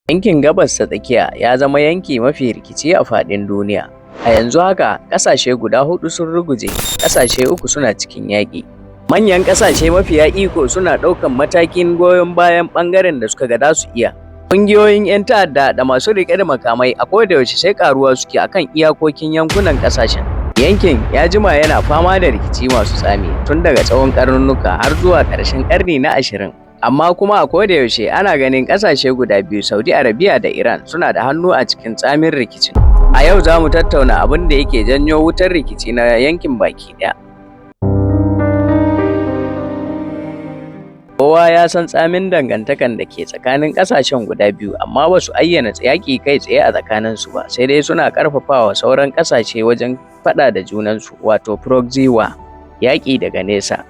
Yankin Gabas ta Tsakiya ya zama yanki mafi rikici a faɗin duniya. A yanzu haka, ƙasashe guda 4 sun ruguje, ƙasashe 3 suna cikin yaƙi. Manyan ƙasashe mafiya iko suna ɗaukan matakin goyon bayan ɓangaren da suka ga za su iya. Ƙungiyoyin 'yan ta'adda da masu riƙe da makamai a kodayaushe sai ƙaruwa suke akan iyakokin yankunan ƙasashen. Yankin ya jima yana fama da rikici masu tsami tun daga tsawon ƙarnunnuka har zuwa ƙarshen ƙarni na 20. Amma kuma a kodayaushe ana ganin ƙasashe guda biyu, Saudi Arabia da Iran, suna da hannu a cikin tsamin rikicin. A yau za mu tattauna abin da yake janyo wutar rikici na yankin baki ɗaya. Kowa ya san tsamin dangantakan da ke tsakanin ƙasashen guda biyu, amma ba su ayyana yaƙi kai tsaye a tsakaninsu ba, sai dai suna ƙarfafawa sauran ƙasashe wajen faɗa da junansu, wato proxy war, yaƙi daga nesa.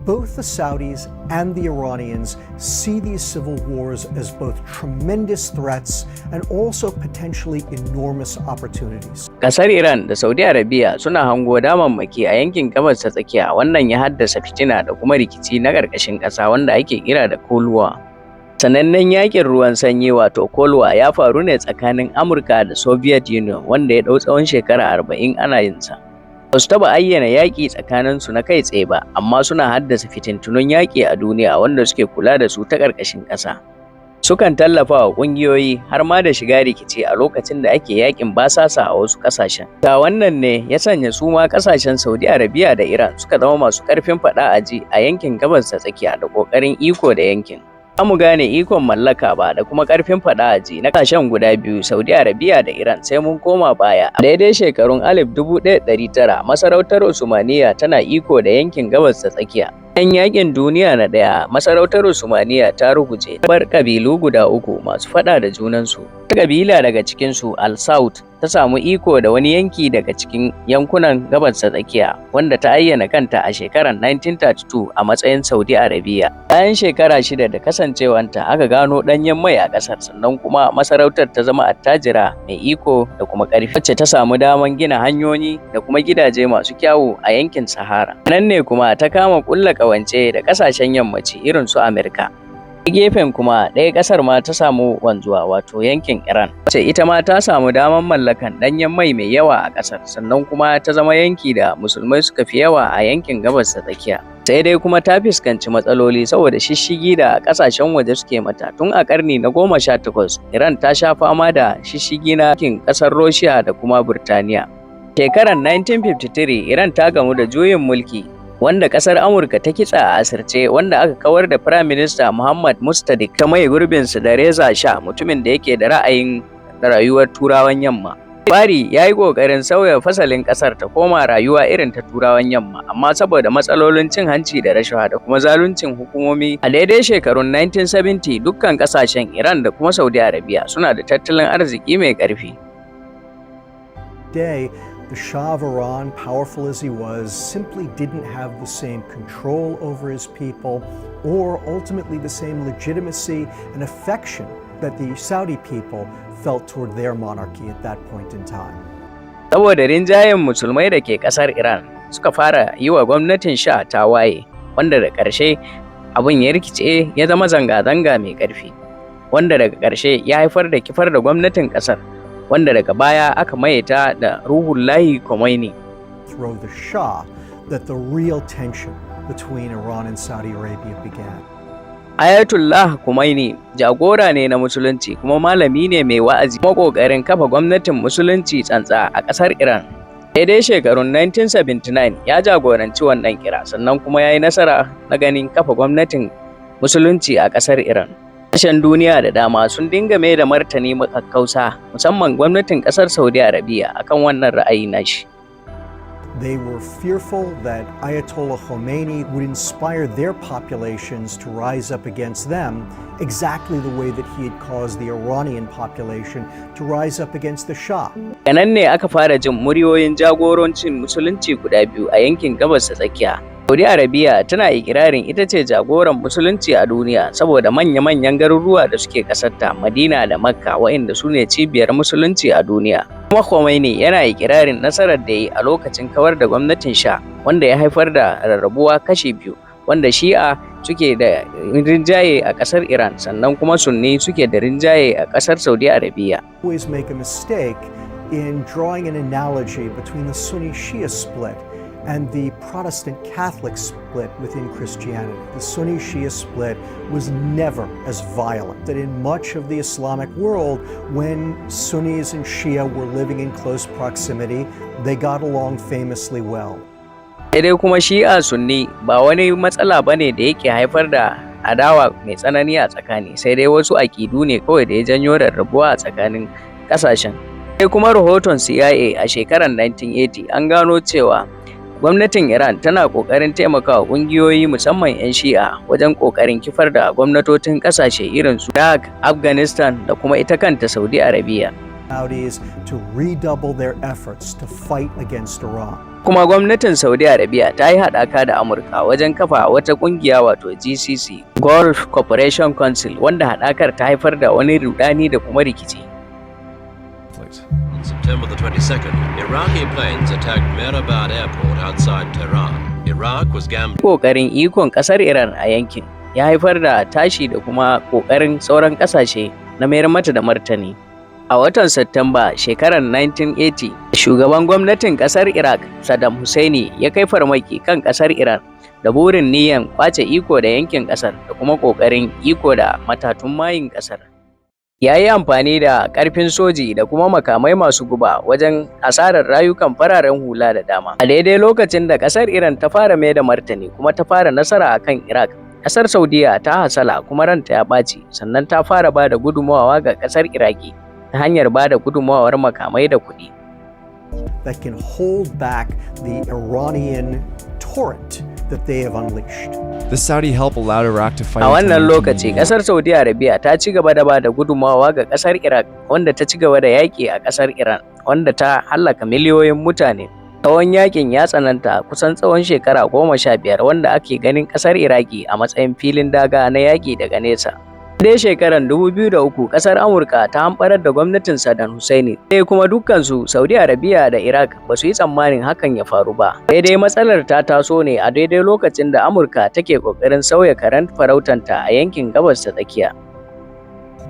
Both the Saudis and the Iranians see these civil wars as both tremendous threats and also potentially enormous opportunities. Kasar Iran da Saudi Arabia suna hango damammaki a yankin Gabas ta Tsakiya, wannan ya haddasa fitina da kuma rikici na ƙarƙashin ƙasa wanda ake kira da Cold War. Sanannen yakin ruwan sanyi wato Cold War ya faru ne tsakanin Amurka da Soviet Union, wanda ya ɗau tsawon shekara 40 ana yin sa. Ba su taɓa ayyana yaƙi tsakaninsu na kai tsaye ba, amma suna haddasa fitintunun yaƙi a duniya wanda suke kula da su ta ƙarƙashin ƙasa. Sukan tallafa wa ƙungiyoyi har ma da shiga rikici a lokacin da ake yaƙin basasa a wasu ƙasashen. Da wannan ne ya sanya su ma ƙasashen Saudi Arabia da Iran suka zama masu ƙarfin faɗa a ji a yankin Gabas ta Tsakiya da ƙoƙarin iko da yankin. Ba mu gane ikon mallaka ba da kuma ƙarfin faɗa a ji na ƙasashen guda biyu, Saudi Arabia da Iran, sai mun koma baya. A daidai shekarun 1900, masarautar Usmaniya tana iko da yankin Gabas ta Tsakiya. Bayan Yaƙin Duniya na ɗaya, masarautar Usmaniya ta ruguje, bar ƙabilu guda 3 masu faɗa da junansu. Ƙabila daga cikinsu, Al-Saud, ta samu iko da wani yanki daga cikin yankunan Gabas ta Tsakiya, wanda ta ayyana kanta a shekarar 1932 a matsayin Saudi Arabia. Bayan shekara 6 da kasancewanta, aka gano ɗanyen mai a ƙasar, sannan kuma masarautar ta zama attajira mai iko da kuma ƙarfi, wacce ta samu daman gina hanyoyi da kuma gidaje masu kyawu a yankin Sahara. Nan ne kuma ta kama ƙulla ƙawance da ƙasashen yammaci irin su Amurka. A gefen kuma ɗaya ƙasar ma ta samu wanzuwa, wato yankin Iran, wacce ita ma ta samu damar mallakan ɗanyen mai yawa a ƙasar, sannan kuma ta zama yanki da musulmai suka fi yawa a yankin Gabas ta Tsakiya. Sai dai kuma ta fuskanci matsaloli saboda shishigi da ƙasashen waje suke mata. Tun a ƙarni na 18, Iran ta sha fama da shishigi na ƙasar Russia da kuma Burtaniya. Shekarar 1953, Iran ta gamu da juyin mulki wanda ƙasar Amurka ta kitsa a asirce, wanda aka kawar da Prime Minister Muhammad Mossadegh ta maye gurbinsa da Reza Shah, mutumin da yake da ra'ayin rayuwar Turawan Yamma. Bari ya yi ƙoƙarin sauya fasalin ƙasar ta koma rayuwa irin ta Turawan Yamma, amma saboda matsalolin cin hanci da rashawa da kuma zaluncin hukumomi, a daidai shekarun 1970 dukkan ƙasashen Iran da kuma Saudi Arabia suna da tattalin arziki mai ƙarfi. The Shah of Iran, powerful as he was, simply didn't have the same control over his people or ultimately the same legitimacy and affection that the Saudi people felt toward their monarchy at that point in time. Saboda rinjayen musulmai da ke ƙasar Iran suka fara yi wa gwamnatin Shah tawaye, wanda da ƙarshe abin ya rikice ya zama zanga-zanga mai ƙarfi, wanda daga ƙarshe ya haifar da kifar da gwamnatin ƙasar, wanda daga baya aka maye ta da Ruhullahi Khomeini. Through the Shah that the real tension between Iran and Saudi Arabia began. Ayatollah Khomeini jagora ne na musulunci kuma malami ne mai wa'azi kuma kokarin kafa gwamnatin musulunci tsantsa a ƙasar Iran. Daidai shekarun 1979 ya jagoranci wannan kira, sannan kuma ya yi nasara na ganin kafa gwamnatin musulunci a ƙasar Iran. Ƙasashen duniya da dama sun dinga mai da martani makakkausa, musamman gwamnatin ƙasar Saudi Arabia akan wannan ra'ayi nashi. They were fearful that Ayatollah Khomeini would inspire their populations to rise up against them exactly the way that he had caused the Iranian population to rise up against the Shah. Nan ne aka fara jin muryoyin jagoroncin musulunci guda biyu a yankin Gabas ta Tsakiya. Saudi Arabia tana ikirarin ita ce jagoran musulunci a duniya saboda manya-manyan garuruwa da suke ƙasarta, Madina da Makka, waɗanda su ne cibiyar musulunci a duniya. Kuma Khomeini yana ikirarin nasarar da yi a lokacin kawar da gwamnatin Shah, wanda ya haifar da rarrabuwa kashi biyu, wanda Shi'a suke da rinjaye a ƙasar Iran, sannan kuma Sunni suke da rinjaye a ƙasar Saudi Arabia. Always make a mistake in drawing an analogy between the Sunni-Shia split and the Protestant Catholic split within Christianity. The Sunni-Shia split was never as violent. That in much of the Islamic world, when Sunnis and Shia were living in close proximity, they got along famously well. Sai dai kuma Shi'a Sunni ba wani matsala bane da yake haifar da adawa mai tsanani a tsakani, sai dai wasu aƙidu ne kawai da ya janyo rarrabuwa a tsakanin ƙasashen. Sai kuma rahoton CIA a shekarar 1980 an gano cewa gwamnatin Iran tana ƙoƙarin taimakawa ƙungiyoyi musamman 'yan Shi'a wajen ƙoƙarin kifar da gwamnatocin ƙasashe irin su Iraq, Afghanistan da kuma ita kanta Saudi Arabia. Saudis to redouble their efforts to fight against Iran. Kuma gwamnatin Saudi Arabia ta yi haɗaka da Amurka wajen kafa wata ƙungiya wato GCC, Gulf Cooperation Council, wanda haɗakar ta haifar da wani rudani da kuma rikici. On September the 22nd, Iraqi planes attacked Mehrabad Airport outside Tehran. Iraq was gambling. Ƙoƙarin ikon ƙasar Iran a yankin ya haifar da tashi da kuma ƙoƙarin sauran ƙasashe na mayar mata da martani. A watan Satumba shekarar 1980, shugaban gwamnatin ƙasar Iraq, Saddam Hussein, ya kai farmaki kan ƙasar Iran da burin niyyar ƙwace iko da yankin ƙasar da kuma ƙoƙarin iko da matatun mayin ƙasar. Ya yi amfani da ƙarfin soji da kuma makamai masu guba wajen asarar rayukan fararen hula da dama. A daidai lokacin da ƙasar Iran ta fara mai da martani kuma ta fara nasara a kan Iraq, ƙasar Saudiya ta hasala kuma ranta ya ɓaci, sannan ta fara ba da gudunmawa ga ƙasar Iraki ta hanyar ba da gudunmawar makamai da kuɗi. That can hold back the Iranian torrent that they have unleashed. The Saudi help allowed Iraq to fight. A wannan lokaci, ƙasar Saudi Arabia ta ci gaba da ba da gudunmawa ga ƙasar Iraq, wanda ta ci gaba da yaƙi a ƙasar Iran, wanda ta hallaka miliyoyin mutane. Tsawon yaƙin ya tsananta kusan tsawon shekara 15, wanda ake ganin ƙasar Iraki a matsayin filin daga na yaƙi daga nesa. Dai shekarar 2003, ƙasar Amurka ta hamɓarar da gwamnatin Saddam Hussein. Sai kuma dukkansu Saudi Arabia da Iraq ba su yi tsammanin hakan ya faru ba. Daidai matsalar ta taso ne a daidai lokacin da Amurka take ƙoƙarin sauya karen farautanta a yankin Gabas ta Tsakiya.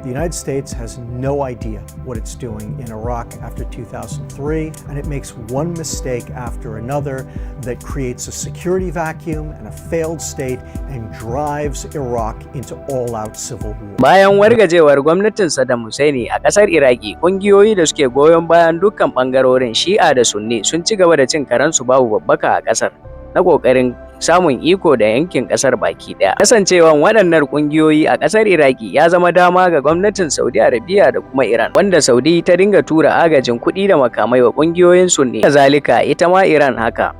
The United States has no idea what it's doing in Iraq after 2003, and it makes one mistake after another that creates a security vacuum and a failed state and drives Iraq into all-out civil war. Bayan wargajewar gwamnatin Saddam Hussein a ƙasar Iraki, ƙungiyoyi da suke goyon bayan dukkan ɓangarorin Shi'a da Sunni sun ci gaba da cin karensu babu babbaka a ƙasar na ƙoƙarin samun iko da yankin ƙasar baki ɗaya. Kasancewan waɗannan ƙungiyoyi a ƙasar Iraki ya zama dama ga gwamnatin Saudi Arabia da kuma Iran, wanda Saudi ta dinga tura agajin kuɗi da makamai wa ƙungiyoyin Sunni. Kazalika ita ma Iran haka,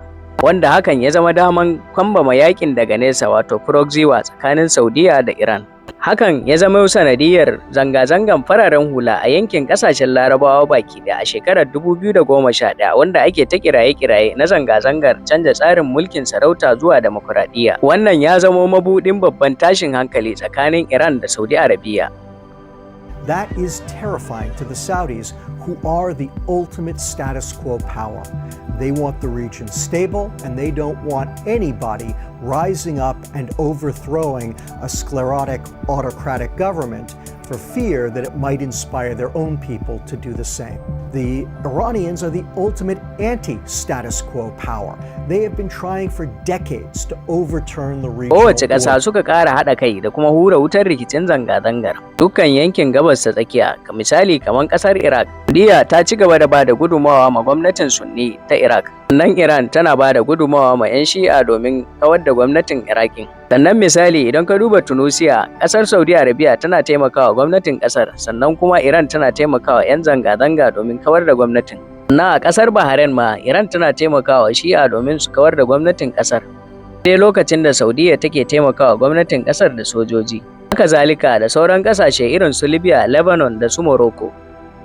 wanda hakan ya zama daman kwambama yakin daga nesa wato proxy war tsakanin Saudiya da Iran. Hakan ya zama sanadiyar zanga-zangan fararen hula a yankin ƙasashen Larabawa baki ɗaya a shekarar 2011, wanda ake ta kiraye-kiraye na zanga-zangar canza tsarin mulkin sarauta zuwa demokuraɗiyya. Wannan ya zama mabuɗin babban tashin hankali tsakanin Iran da Saudi Arabia. That is terrifying to the Saudis, who are the ultimate status quo power. They want the region stable, and they don't want anybody rising up and overthrowing a sclerotic autocratic government for fear that it might inspire their own people to do the same. The Iranians are the ultimate anti-status quo power. They have been trying for decades to overturn the regional Kowace ƙasa suka ƙara haɗa kai da kuma hura wutar rikicin zanga-zangar. Dukkan yankin Gabas ta Tsakiya, misali kamar ƙasar Iraq, Saudiya ta ci gaba da ba da gudunmawa ma gwamnatin Sunni ta Iraq. Sannan Iran tana ba da gudunmawa ma 'yan Shi'a domin kawar da gwamnatin Iraƙin. Sannan misali idan ka duba Tunisia, ƙasar Saudi Arabia tana taimakawa gwamnatin ƙasar, sannan kuma Iran tana taimakawa 'yan zanga-zanga domin kawar da gwamnatin. Sannan a ƙasar Bahrain ma, Iran tana taimakawa Shi'a domin su kawar da gwamnatin ƙasar. Sai lokacin da Saudiya take taimakawa gwamnatin ƙasar da sojoji. Haka zalika da sauran ƙasashe irin su Libya, Lebanon da su Morocco.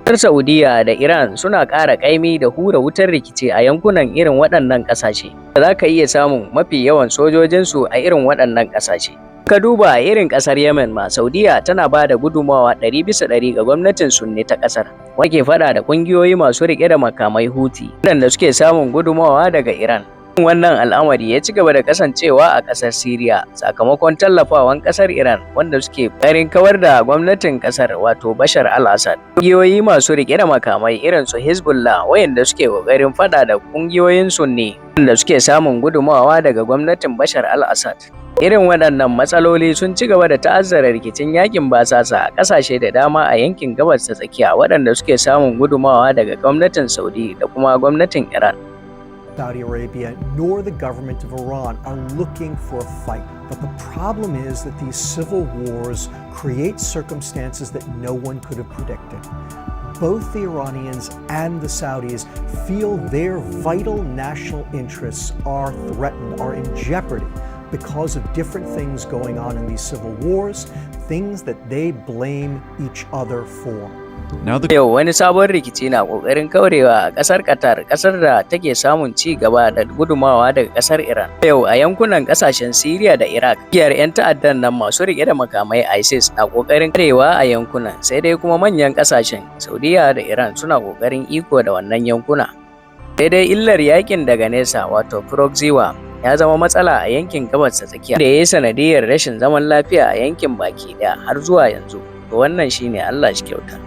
Ƙasar Saudiya da Iran suna ƙara ƙaimi da hura wutar rikici a yankunan irin waɗannan ƙasashe. Za ka iya samun mafi yawan sojojinsu a irin waɗannan ƙasashe. Ka duba irin ƙasar Yemen ma, Saudiya tana ba da gudunmawa 100% ga gwamnatin Sunni ta ƙasar, wanda ke faɗa da ƙungiyoyi masu riƙe da makamai Houthi, waɗanda suke samun gudunmawa daga Iran. Wannan al'amari ya ci gaba da kasancewa a ƙasar Siriya sakamakon tallafawan ƙasar Iran wanda suke ƙoƙarin kawar da gwamnatin ƙasar wato Bashar al-Assad. Ƙungiyoyi masu riƙe da makamai irin su Hezbollah wayanda suke ƙoƙarin faɗa da ƙungiyoyin Sunni wanda suke samun gudumawa daga gwamnatin Bashar al-Assad. Irin waɗannan matsaloli sun ci gaba da ta'azzara rikicin yakin basasa a ƙasashe da dama a yankin Gabas ta Tsakiya waɗanda suke samun gudumawa daga gwamnatin Saudi da kuma gwamnatin Iran. Saudi Arabia nor the government of Iran are looking for a fight. But the problem is that these civil wars create circumstances that no one could have predicted. Both the Iranians and the Saudis feel their vital national interests are threatened, are in jeopardy because of different things going on in these civil wars, things that they blame each other for. Yau wani sabon rikici na ƙoƙarin kaurewa a ƙasar Qatar, ƙasar da take samun ci gaba da gudumawa daga ƙasar Iran. Yau a yankunan ƙasashen Siriya da Iraq, ƙungiyar 'yan ta'addan nan masu riƙe da makamai ISIS na ƙoƙarin karewa a yankunan, sai dai kuma manyan ƙasashen Saudiya da Iran suna ƙoƙarin iko da wannan yankuna. Sai dai illar yakin daga nesa wato proxy war ya zama matsala a yankin Gabas ta Tsakiya da ya yi sanadiyar rashin zaman lafiya a yankin baki ɗaya har zuwa yanzu. To wannan shine Allah shi kyauta.